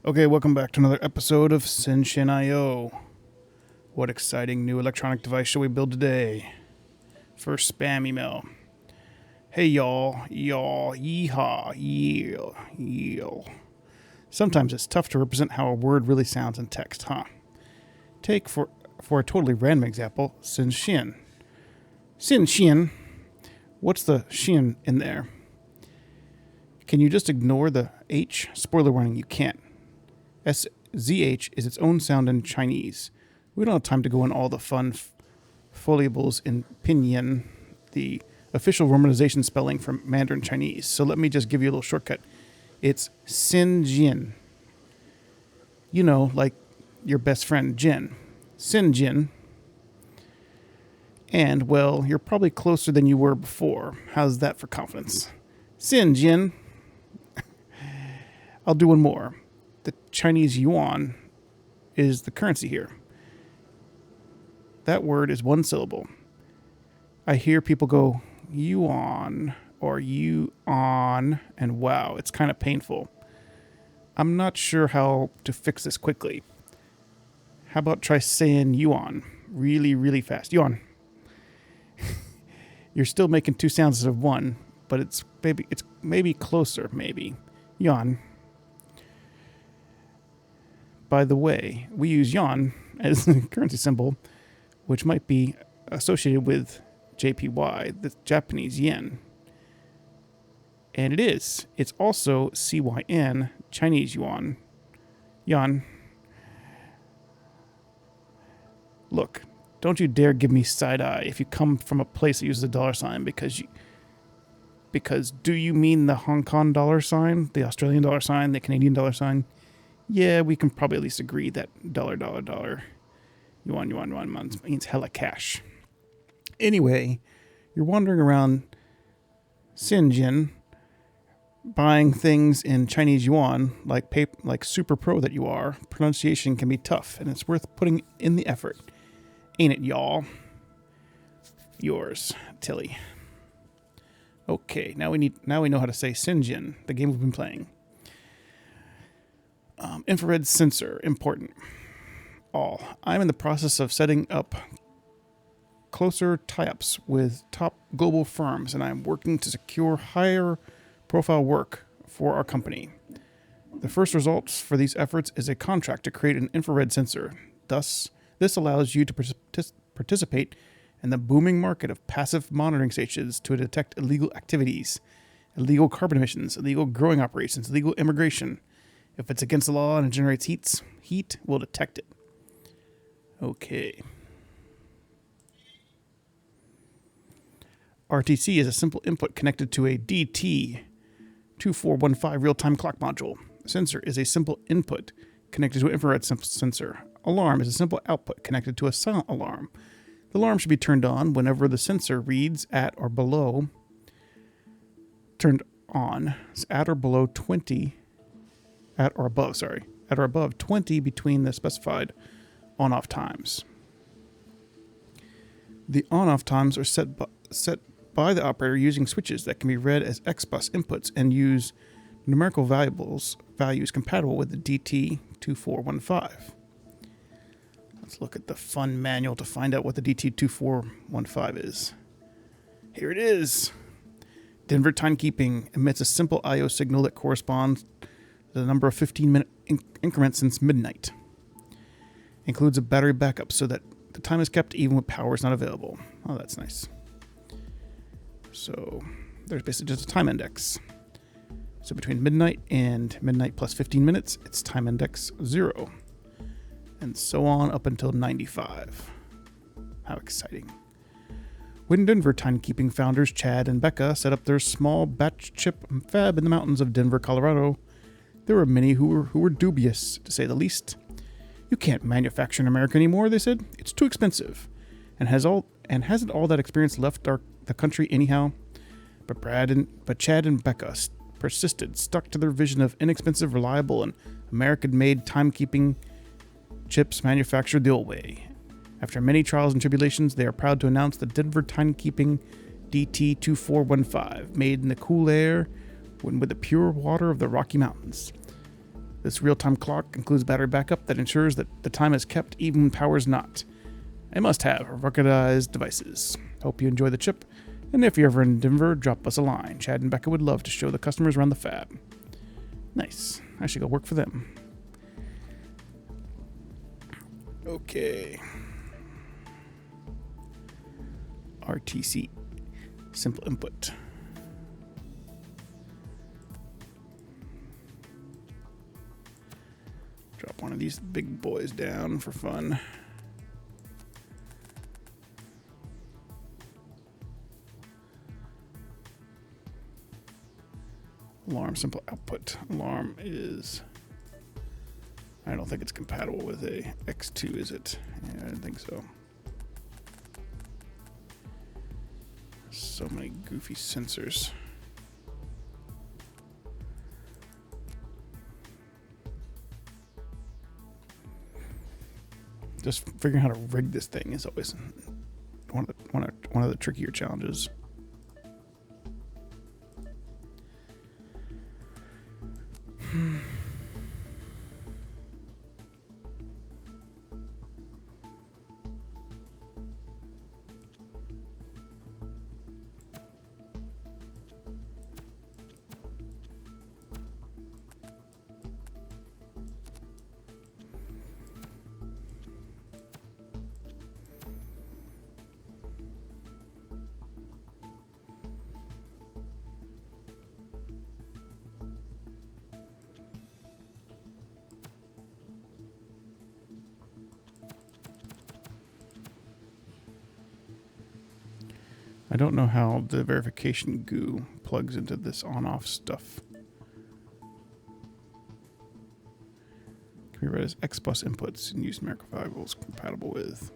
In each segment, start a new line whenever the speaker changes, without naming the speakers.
Okay, welcome back to another episode of SHENZHEN IO. What exciting new electronic device shall we build today? First spam email. Hey y'all, yeehaw, yeel. Sometimes it's tough to represent how a word really sounds in text, huh? Take for a totally random example, SHENZHEN. SHENZHEN. What's the shin in there? Can you just ignore the H? Spoiler warning, you can't. SZH is its own sound in Chinese. We don't have time to go in all the fun foliables in pinyin, the official romanization spelling from Mandarin Chinese. So let me just give you a little shortcut. It's SHENZHEN. You know, like your best friend Jin. SHENZHEN. And, well, you're probably closer than you were before. How's that for confidence? SHENZHEN. I'll do one more. The Chinese yuan is the currency here. That word is one syllable. I hear people go yuan or you-on, and wow, it's kind of painful. I'm not sure how to fix this quickly. How about try saying yuan really, really fast? Yuan. You're still making two sounds instead of one, but it's maybe closer, maybe. Yuan. By the way, we use yuan as the currency symbol, which might be associated with JPY, the Japanese yen. And it is. It's also CYN, Chinese yuan. Yuan. Look, don't you dare give me side eye if you come from a place that uses a dollar sign because do you mean the Hong Kong dollar sign, the Australian dollar sign, the Canadian dollar sign? Yeah, we can probably at least agree that dollar, yuan means hella cash. Anyway, you're wandering around SHENZHEN buying things in Chinese yuan, like super pro that you are. Pronunciation can be tough, and it's worth putting in the effort. Ain't it, y'all? Yours, Tilly. Okay, now we know how to say SHENZHEN, the game we've been playing. Infrared sensor, important. I'm in the process of setting up closer tie-ups with top global firms, and I'm working to secure higher profile work for our company. The first results for these efforts is a contract to create an infrared sensor. Thus, this allows you to participate in the booming market of passive monitoring stations to detect illegal activities, illegal carbon emissions, illegal growing operations, illegal immigration. If it's against the law and it generates heat, we'll detect it. Okay. RTC is a simple input connected to a DT2415 real-time clock module. Sensor is a simple input connected to an infrared sensor. Alarm is a simple output connected to a silent alarm. The alarm should be turned on whenever the sensor reads at or below 20 at or above 20 between the specified on-off times. The on-off times are set by the operator using switches that can be read as X-bus inputs and use numerical values compatible with the DT2415. Let's look at the fun manual to find out what the DT2415 is. Here it is. Denver timekeeping emits a simple I/O signal that corresponds to the number of 15-minute increments since midnight. Includes a battery backup so that the time is kept even when power is not available. Oh, that's nice. So there's basically just a time index. So between midnight and midnight plus 15 minutes, it's time index 0. And so on up until 95. How exciting. When Denver timekeeping founders Chad and Becca set up their small batch chip fab in the mountains of Denver, Colorado, there were many who were dubious, to say the least. You can't manufacture in America anymore, they said. It's too expensive. And hasn't all that experience left the country anyhow? But Chad and Becca persisted, stuck to their vision of inexpensive, reliable, and American-made timekeeping chips manufactured the old way. After many trials and tribulations, they are proud to announce the Denver timekeeping DT2415, made in the cool air with the pure water of the Rocky Mountains. This real-time clock includes battery backup that ensures that the time is kept even when power is not. A must-have for ruggedized devices. Hope you enjoy the chip, and if you're ever in Denver, drop us a line. Chad and Becca would love to show the customers around the fab. Nice. I should go work for them. Okay. RTC. Simple input. Drop one of these big boys down for fun. Alarm simple output. Alarm is... I don't think it's compatible with a X2, is it? Yeah, I don't think so. So many goofy sensors. Just figuring how to rig this thing is always one of the trickier challenges. I don't know how the verification goo plugs into this on-off stuff. Can be read as X bus inputs and use numerical variables compatible with.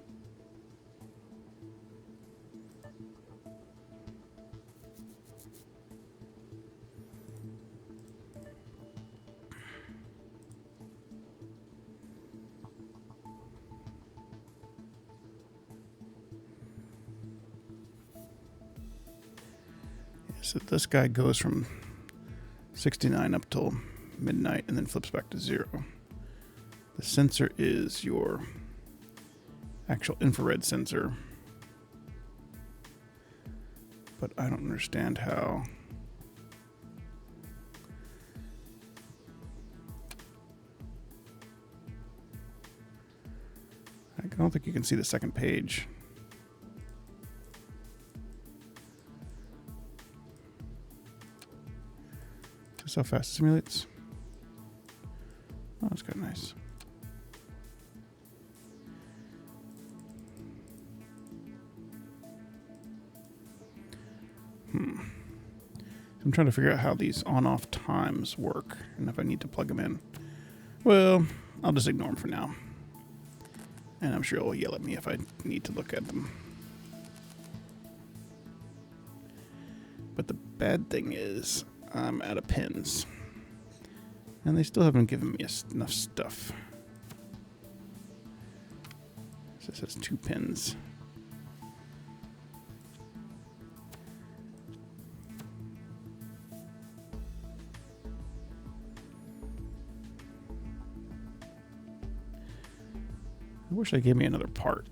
So this guy goes from 69 up till midnight and then flips back to 0. The sensor is your actual infrared sensor. But I don't understand how. I don't think you can see the second page. Just how fast it simulates. Oh, that's kind of nice. I'm trying to figure out how these on-off times work and if I need to plug them in. Well, I'll just ignore them for now. And I'm sure it'll yell at me if I need to look at them. But the bad thing is, I'm out of pins. And they still haven't given me enough stuff. So this has 2 pins. I wish they gave me another part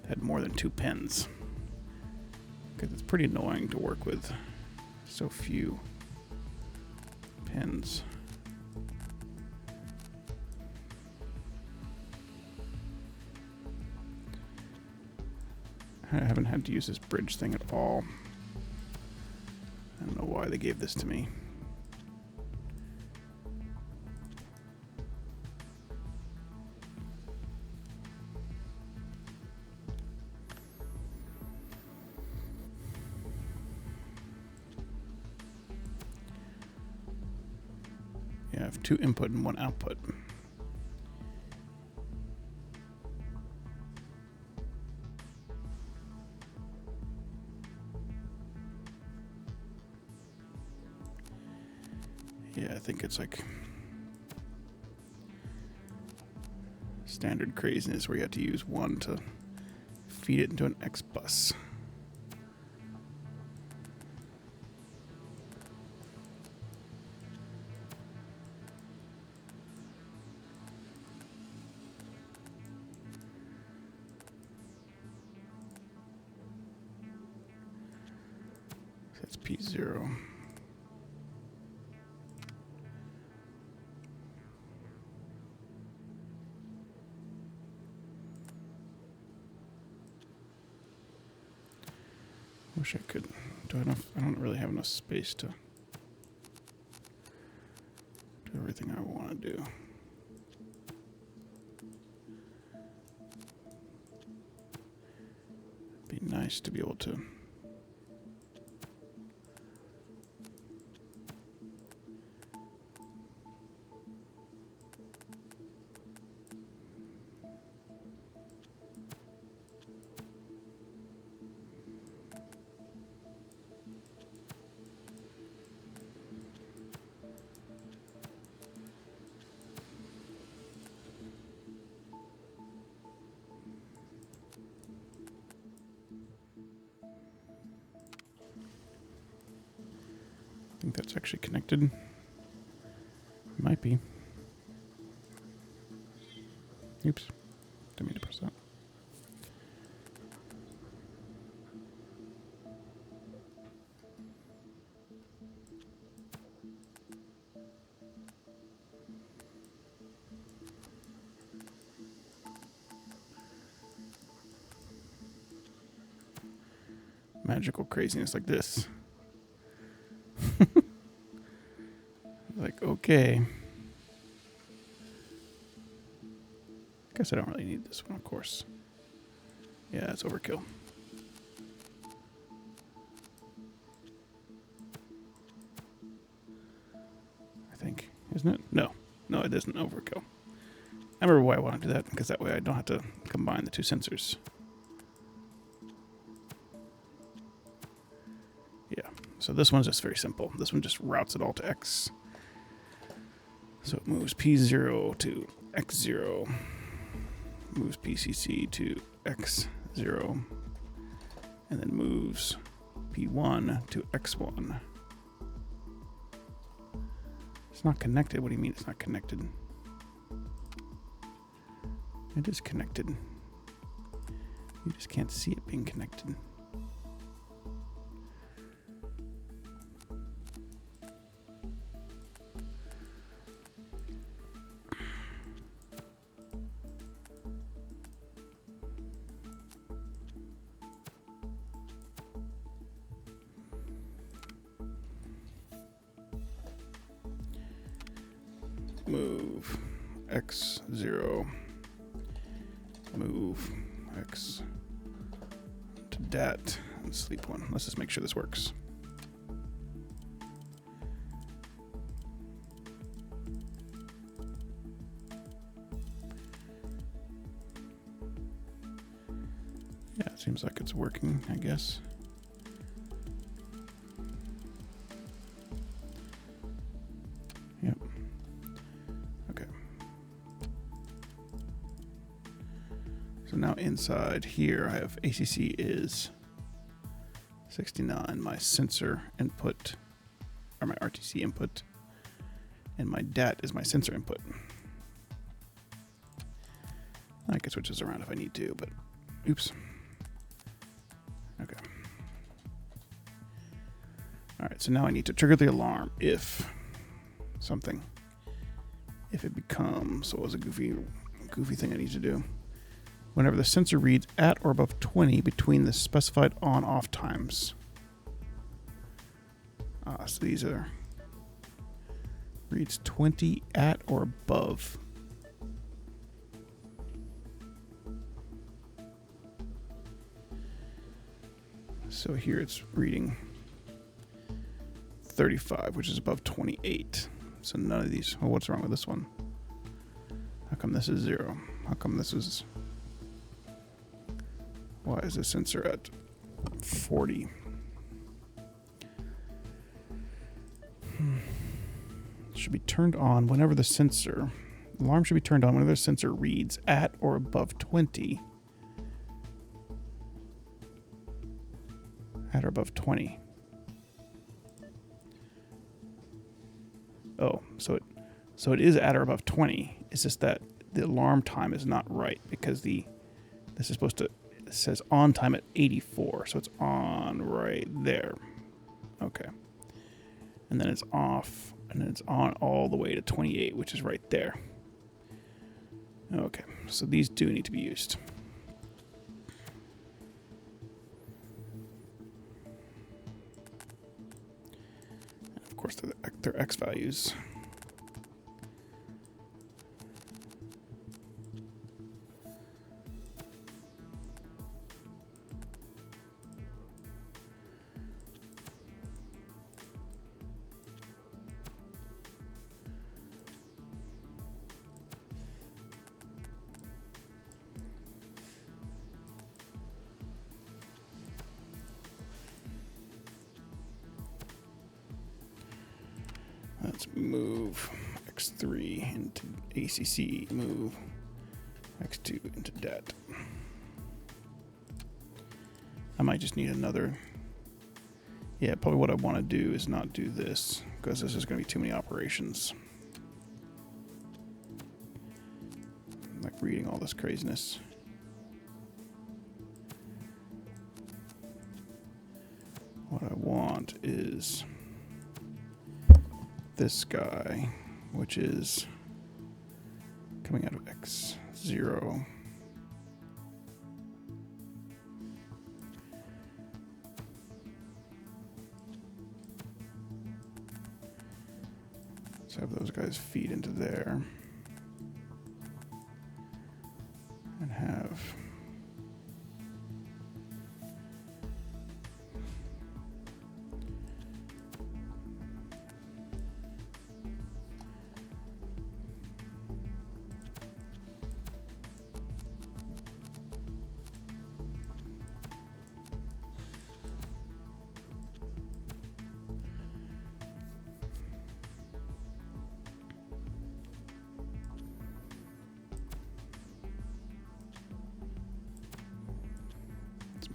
that had more than 2 pins. Because it's pretty annoying to work with so few pins. I haven't had to use this bridge thing at all. I don't know why they gave this to me. Yeah, I have 2 input and 1 output. Yeah, I think it's like standard craziness where you have to use 1 to feed it into an X bus. P0. Wish I could. I don't really have enough space to do everything I want to do. It'd be nice to be able to I think that's actually connected. Might be. Oops. Didn't mean to press that. Magical craziness like this. Like, okay. Guess I don't really need this one, of course. Yeah, it's overkill. I think. Isn't it? No. No, it isn't overkill. I remember why I want to do that, because that way I don't have to combine the two sensors. Yeah. So this one's just very simple. This one just routes it all to X. So it moves P0 to X0, moves PCC to X0, and then moves P1 to X1. It's not connected. What do you mean it's not connected? It is connected. You just can't see it being connected. Move X0, move X to dat, and sleep one. Let's just make sure this works. Yeah, it seems like it's working, I guess. Yep. Okay. So now inside here, I have ACC is 69, my sensor input, or my RTC input, and my DAT is my sensor input. I can switch this around if I need to, but oops. Okay. All right, so now I need to trigger the alarm if something, if it becomes, so what was a goofy thing I need to do? Whenever the sensor reads at or above 20 between the specified on-off times. So these are reads 20 at or above. So here it's reading 35, which is above 28. So none of these. Oh, what's wrong with this one? How come this is 0? How come this is... Why is the sensor at 40? It should be turned on whenever the sensor... Alarm should be turned on whenever the sensor reads at or above 20. At or above 20. Oh, so it is at or above 20. It's just that the alarm time is not right because this is supposed to... It says on time at 84, so it's on right there. Okay. And then it's off, and then it's on all the way to 28, which is right there. Okay, so these do need to be used. And of course, they're X values. Let's move X3 into ACC, move X2 into det. I might just need another. Yeah, probably what I want to do is not do this, because this is going to be too many operations. I'm like reading all this craziness. What I want is this guy, which is coming out of X0. Let's have those guys feed into there. And have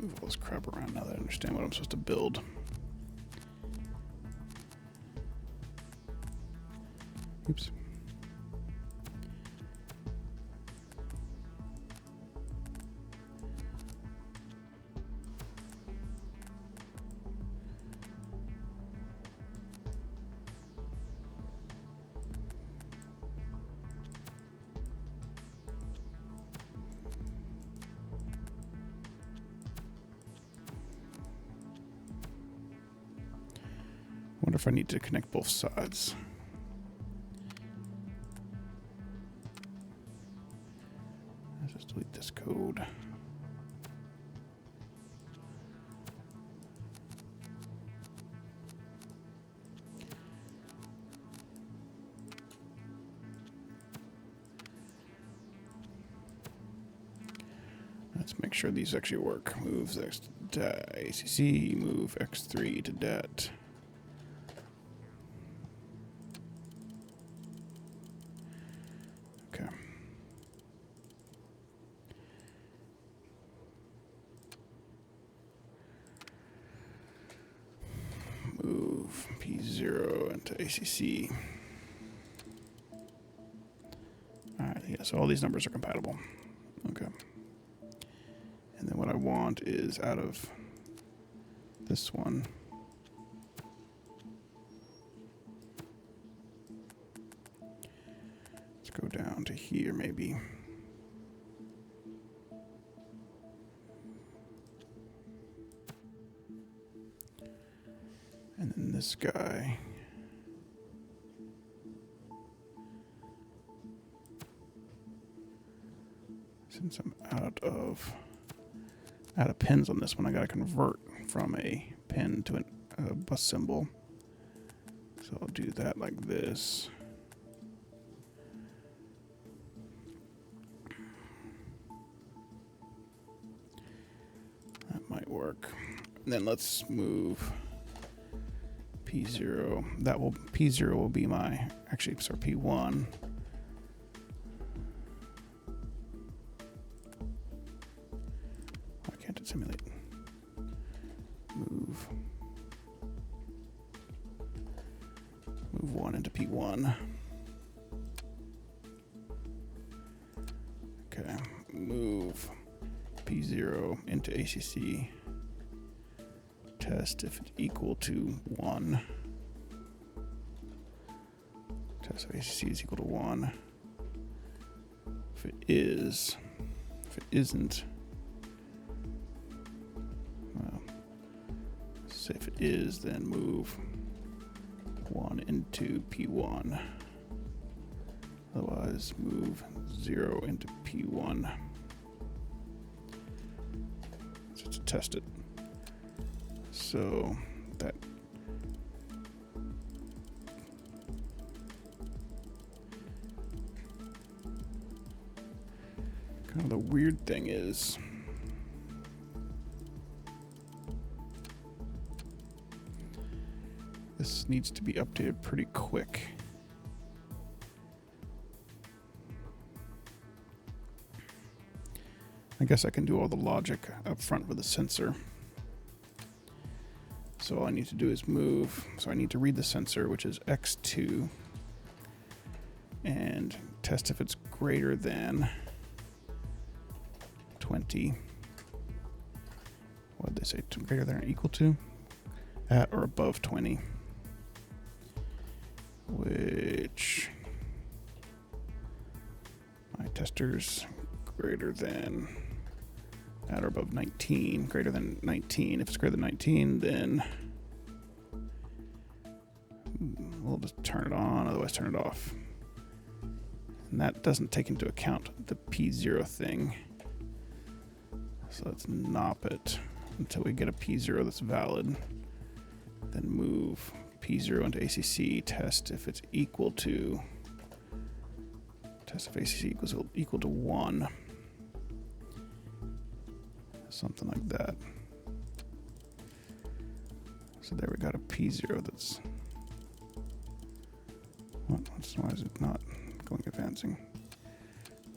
move all this crap around now that I understand what I'm supposed to build. Oops. Wonder if I need to connect both sides. Let's just delete this code. Let's make sure these actually work. Moves X to ACC, move X3 to det. Okay. Move P0 into ACC. Alright, yeah, so all these numbers are compatible. Okay. And then what I want is out of this one. Let's go down to here maybe. And then this guy. Since I'm out of pins on this one, I gotta convert from a pin to a bus symbol. So I'll do that like this. That might work. And then let's move P0. P0 will be my, actually, sorry, P1. Why can't it simulate? Move 1 into P1. Okay, move P0 into ACC. test if it's equal to 1. Test if ACC is equal to 1. If it is, if it isn't, well, say if it is, then move 1 into P1. Otherwise, move 0 into P1. So to test it. So that kind of the weird thing is this needs to be updated pretty quick. I guess I can do all the logic up front with the sensor. So all I need to do is move. So I need to read the sensor, which is x2, and test if it's greater than 20. What did they say? Greater than or equal to? At or above 20. Which my tester's greater than at or above 19. Greater than 19. If it's greater than 19, then we'll just turn it on, otherwise turn it off. And that doesn't take into account the P0 thing. So let's nop it until we get a P0 that's valid. Then move P0 into ACC, test if it's equal to, test if ACC equal to 1. Something like that. So there we got a P0 that's, why is it not going advancing?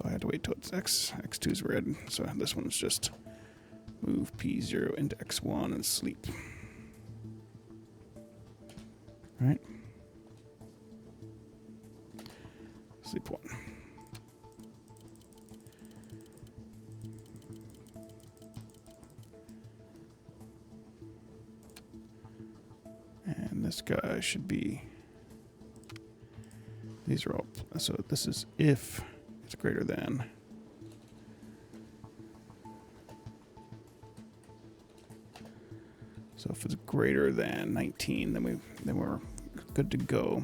Oh, I had to wait till it's X2 is red, so this one's just move P0 into X1 and sleep. Right? Sleep 1. And this guy should be, these are all, so this is if it's greater than. So if it's greater than 19, then we're good to go.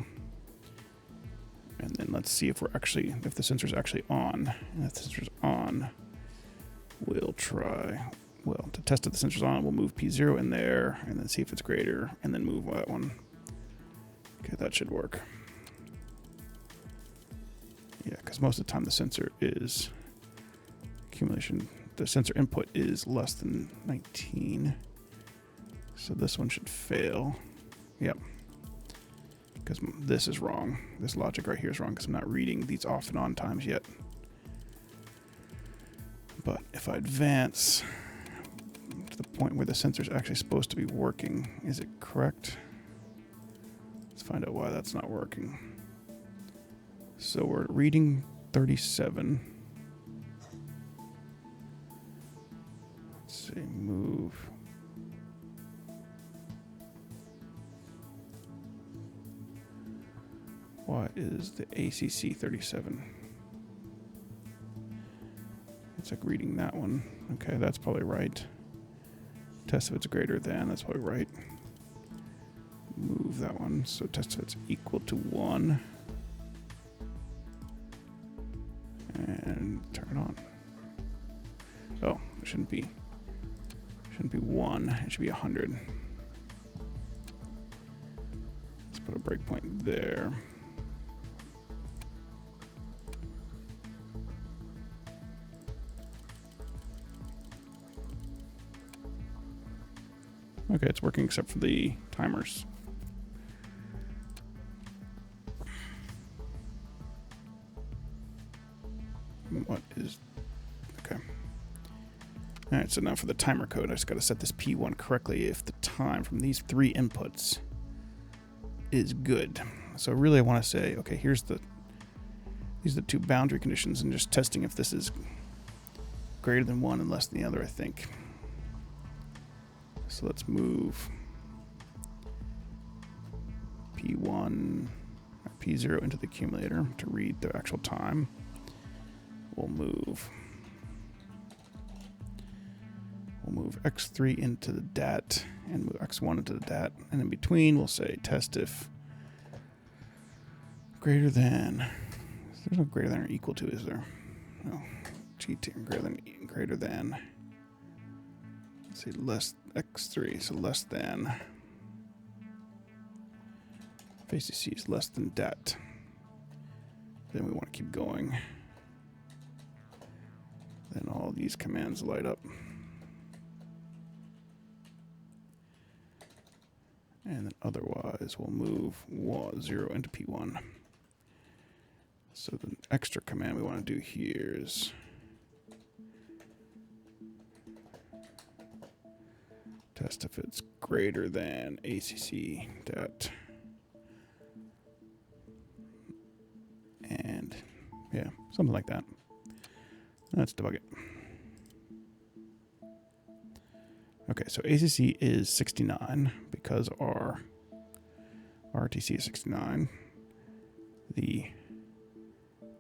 And then let's see if if the sensor's actually on. And if the sensor's on, we'll try, well, to test if the sensor's on, we'll move P0 in there and then see if it's greater and then move that one. Okay, that should work. Yeah, because most of the time the sensor is accumulation, the sensor input is less than 19. So this one should fail. Yep. Because this is wrong. This logic right here is wrong because I'm not reading these off and on times yet. But if I advance to the point where the sensor is actually supposed to be working, is it correct? Let's find out why that's not working. So we're reading 37. Let's see, move. What is the ACC 37? It's like reading that one. Okay, that's probably right. Test if it's greater than, that's probably right. Move that one, so test if it's equal to 1. And turn it on. Oh, it shouldn't be 1, it should be 100. Let's put a breakpoint there. Okay, it's working except for the timers. What is, okay. All right, so now for the timer code, I just got to set this P1 correctly if the time from these 3 inputs is good. So really I want to say, okay, these are the 2 boundary conditions and just testing if this is greater than 1 and less than the other, I think. So let's move P1, P0 into the accumulator to read the actual time. We'll move X3 into the DAT and move X1 into the DAT. And in between, we'll say test if greater than. There's no greater than or equal to, is there? No. GT greater than. Let's say less X3, so less than. If ACC is less than DAT, then we want to keep going. Then all these commands light up. And then otherwise, we'll move 0 into P1. So the extra command we want to do here is test if it's greater than ACC DAT. And yeah, something like that. Let's debug it. Okay, so ACC is 69 because our RTC is 69. The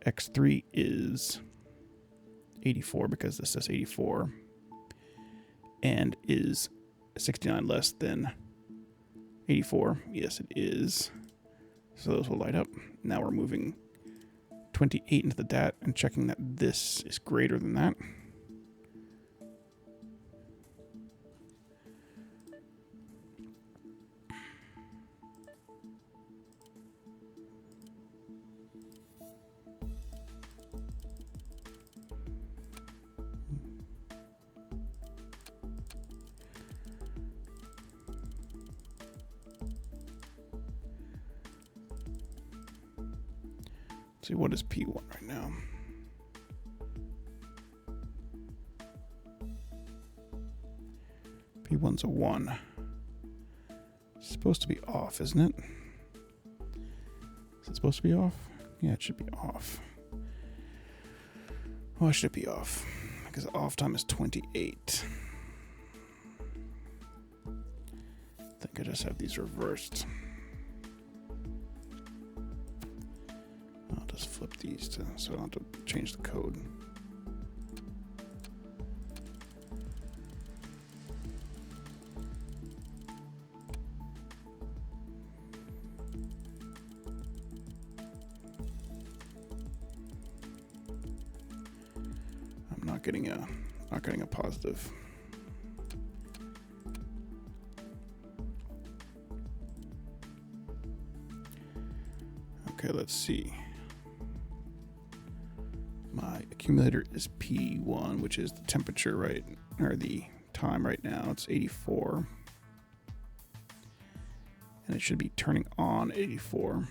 X3 is 84 because this says 84. And is 69 less than 84? Yes, it is. So those will light up. Now we're moving 28 into the DAT and checking that this is greater than that. See, what is P1 right now? P1's a 1. It's supposed to be off, isn't it? Is it supposed to be off? Yeah, it should be off. Why should it be off? Because the off time is 28. I think I just have these reversed. I'll just flip these so I don't have to change the code. I'm not getting a positive. Okay, let's see. My accumulator is P1, which is the temperature, right? Or the time right now. It's 84. And it should be turning on 84.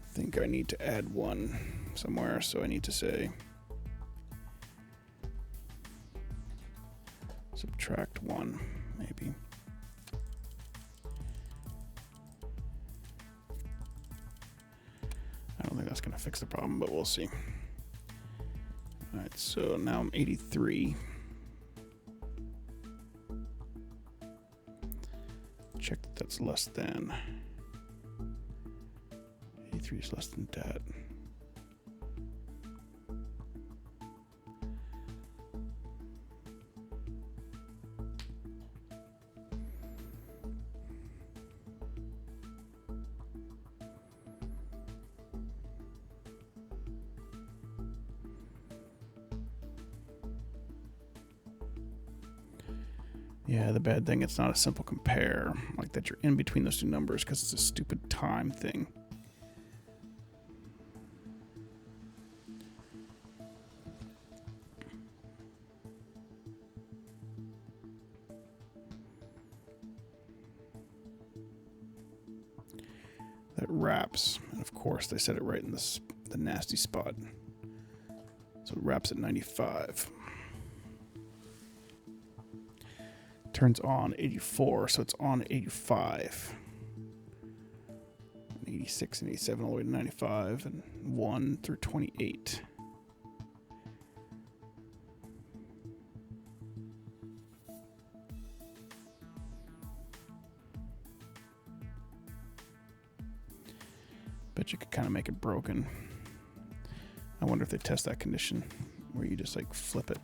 I think I need to add one somewhere, so I need to say subtract 1, maybe. I don't think that's going to fix the problem, but we'll see. All right, so now I'm 83. Check that that's less than. 83 is less than that. Yeah, the bad thing, it's not a simple compare, like that you're in between those two numbers because it's a stupid time thing. That wraps, and of course they set it right in the nasty spot. So it wraps at 95. Turns on 84, so it's on 85. 86 and 87 all the way to 95, and 1 through 28. Bet you could kind of make it broken. I wonder if they test that condition where you just like flip it.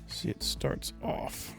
See, it starts off.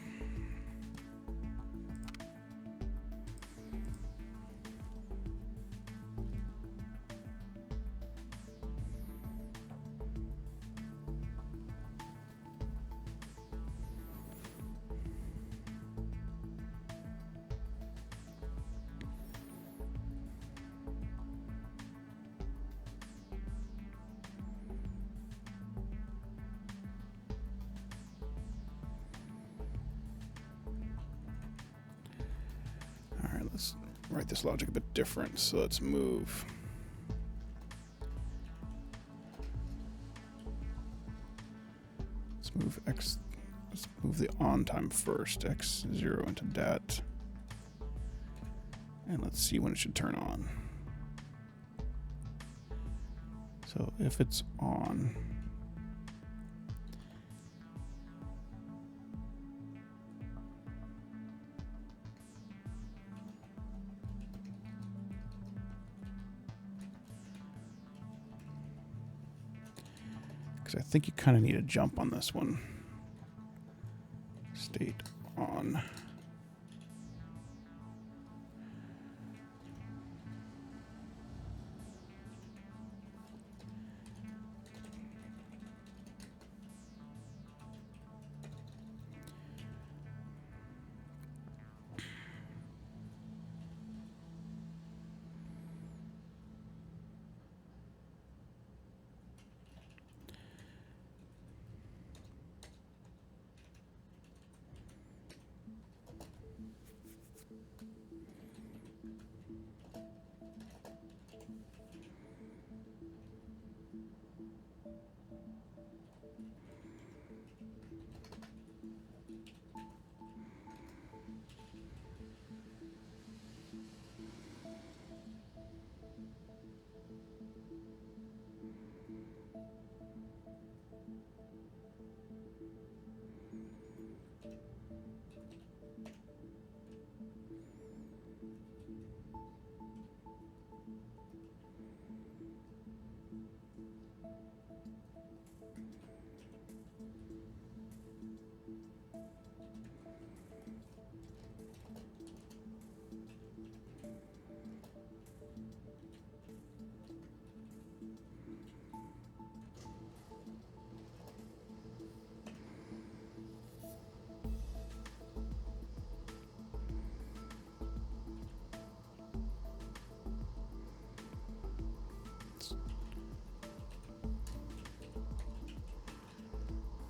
Let's write this logic a bit different. So let's move. Let's move x. Let's move the on time first. X0 into dat. And let's see when it should turn on. So if it's on, because I think you kind of need a jump on this one. State on.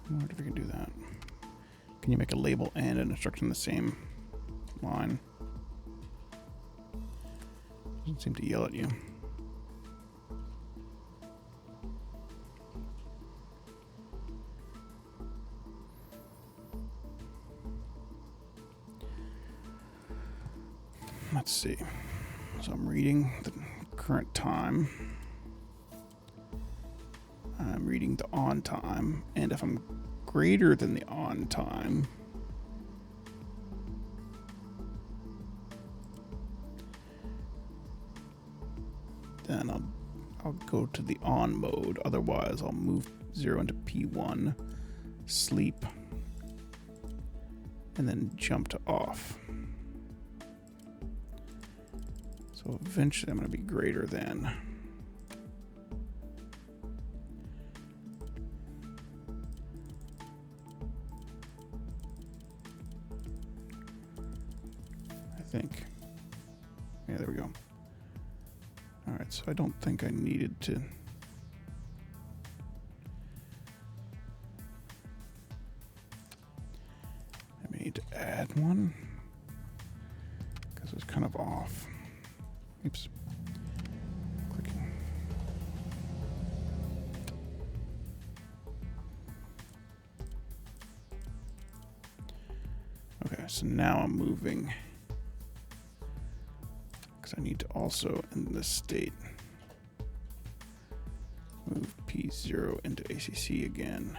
I wonder if we can do that. Can you make a label and an instruction in the same line? Doesn't seem to yell at you. Let's see. So I'm reading the current time. I'm reading the on time, and if I'm greater than the on time, then I'll go to the on mode. Otherwise, I'll move 0 into P1, sleep, and then jump to off. So eventually I'm going to be greater than. I think. Yeah, there we go. All right, so I don't think I needed to. I may need to add one because it was kind of off. Oops. Clicking. Okay, so now I'm moving because I need to also, in this state, move P0 into ACC again.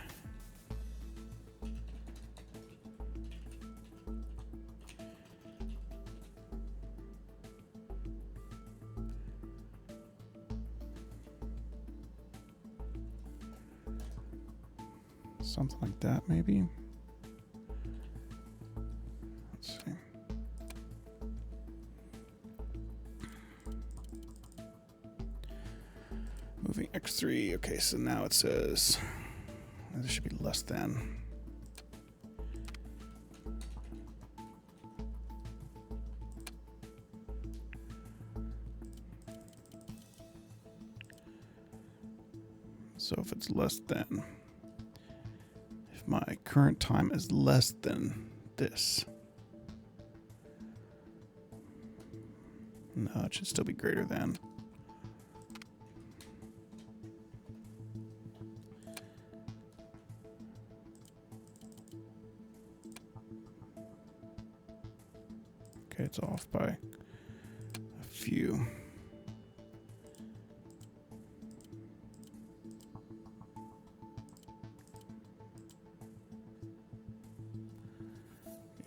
Something like that, maybe. Let's see. Moving X3. Okay, so now it says this should be less than. So if it's less than, if my current time is less than this, no, it should still be greater than. Okay, it's off by a few.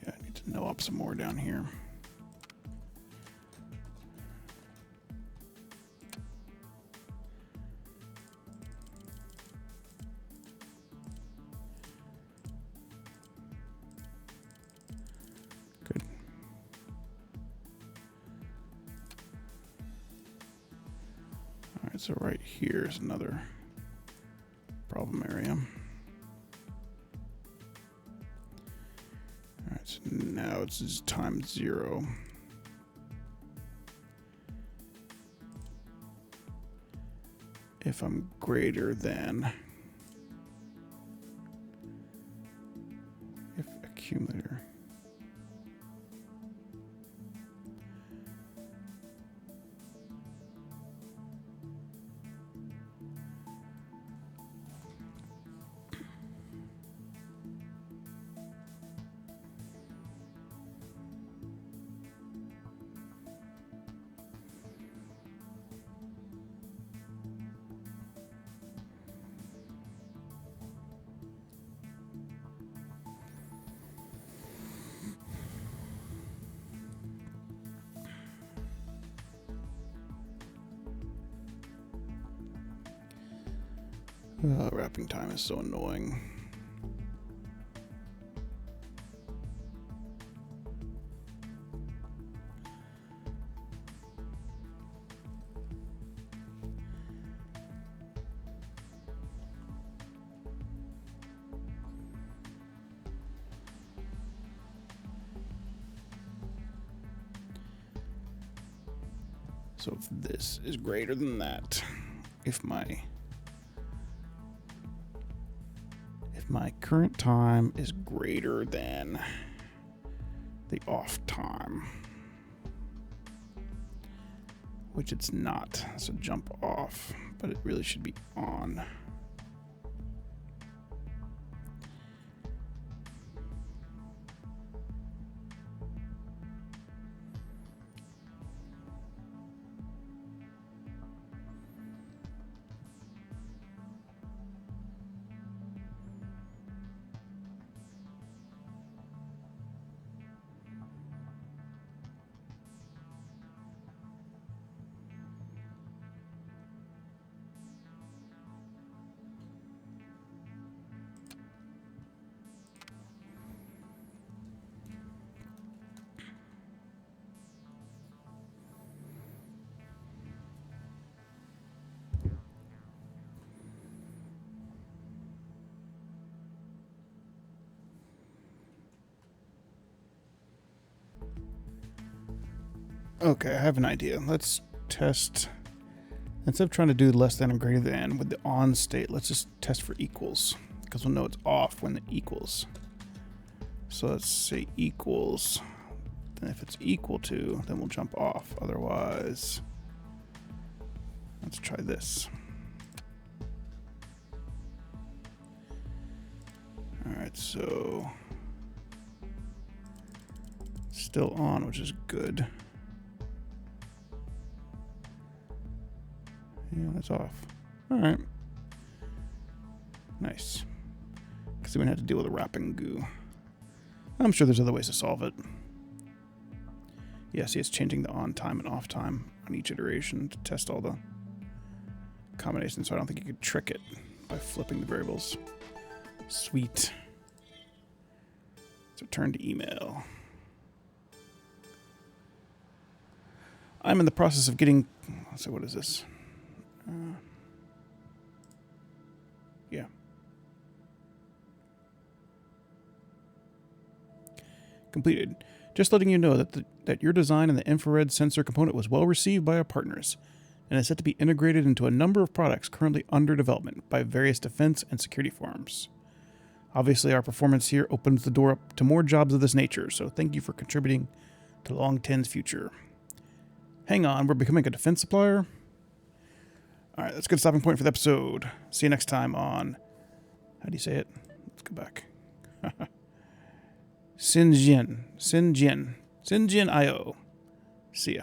Yeah, I need to know up some more down here. Good. All right, so right here is another problem area. All right, so now it's just times 0. If I'm greater than, if accumulator. Wrapping time is so annoying. So if this is greater than that, if my current time is greater than the off time, which it's not, so jump off, but it really should be on. Okay, I have an idea. Let's test. Instead of trying to do less than and greater than with the on state, let's just test for equals. Because we'll know it's off when it equals. So let's say equals. Then if it's equal to, then we'll jump off. Otherwise, let's try this. Alright, so still on, which is good. Yeah, that's off. Alright. Nice. Because we didn't have to deal with the wrapping goo. I'm sure there's other ways to solve it. Yeah, see, it's changing the on time and off time on each iteration to test all the combinations, so I don't think you could trick it by flipping the variables. Sweet. Let's return to email. I'm in the process of getting... So what is this? Yeah. Completed. Just letting you know that your design and the infrared sensor component was well received by our partners and is set to be integrated into a number of products currently under development by various defense and security firms. Obviously, our performance here opens the door up to more jobs of this nature, so thank you for contributing to Long Ten's future. Hang on, we're becoming a defense supplier? Alright, that's a good stopping point for the episode. See you next time on... How do you say it? Let's go back. SHENZHEN. SHENZHEN. SHENZHEN IO. See ya.